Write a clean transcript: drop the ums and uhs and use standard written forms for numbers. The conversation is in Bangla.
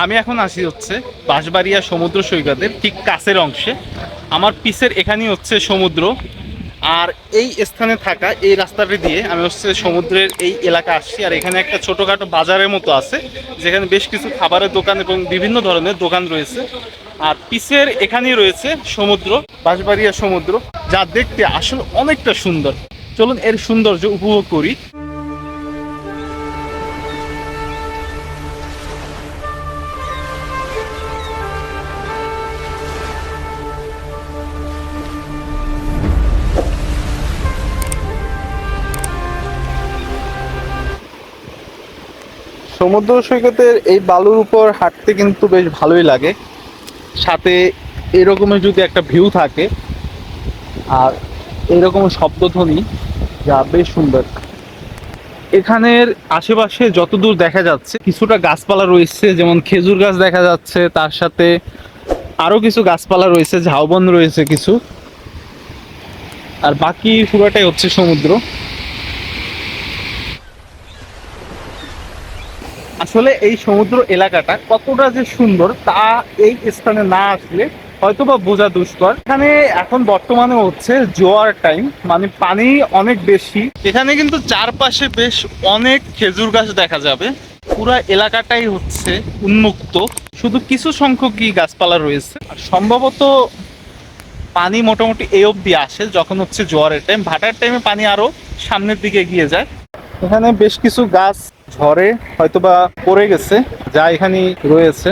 আমি এখন আসি হচ্ছে বাঁশবাড়িয়া সমুদ্র সৈকতের ঠিক কাছের অংশে। আমার পিছের এখানেই হচ্ছে সমুদ্র। আর এই স্থানে থাকা এই রাস্তাটা দিয়ে আমি হচ্ছে সমুদ্রের এই এলাকা আসছি। আর এখানে একটা ছোটোখাটো বাজারের মতো আছে, যেখানে বেশ কিছু খাবারের দোকান এবং বিভিন্ন ধরনের দোকান রয়েছে। আর পিছের এখানেই রয়েছে সমুদ্র, বাঁশবাড়িয়া সমুদ্র, যা দেখতে আসলে অনেকটা সুন্দর। চলুন এর সৌন্দর্য উপভোগ করি। সমুদ্র সৈকতের এই বালুর উপর হাঁটতে কিন্তু বেশ ভালোই লাগে, সাথে এরকমের যদি একটা ভিউ থাকে আর এরকম শব্দধ্বনি, যা বেশ সুন্দর। এখানের আশেপাশে যতদূর দেখা যাচ্ছে কিছুটা গাছপালা রয়েছে, যেমন খেজুর গাছ দেখা যাচ্ছে, তার সাথে আরো কিছু গাছপালা রয়েছে, ঝাউবন রয়েছে কিছু। আর বাকি পুরোটাই হচ্ছে সমুদ্র। আসলে এই সমুদ্র এলাকাটা কতটা যে সুন্দর তা এই স্থানে না আসলে হয়তোবা বোঝা দুষ্কর। এখানে এখন বর্তমানে হচ্ছে জোয়ার টাইম, মানে পানি অনেক বেশি। এখানে কিন্তু চারপাশে বেশ অনেক খেজুর গাছ দেখা যাবে। পুরা এলাকাটাই হচ্ছে উন্মুক্ত, শুধু কিছু সংখ্যকই গাছপালা রয়েছে। আর সম্ভবত পানি মোটামুটি এই অবধি আসে যখন হচ্ছে জোয়ারের টাইম। ভাটার টাইমে পানি আরো সামনের দিকে এগিয়ে যায়। এখানে বেশ কিছু গাছ ঝড়ে হয়তোবা পড়ে গেছে, যা এখানে রয়েছে।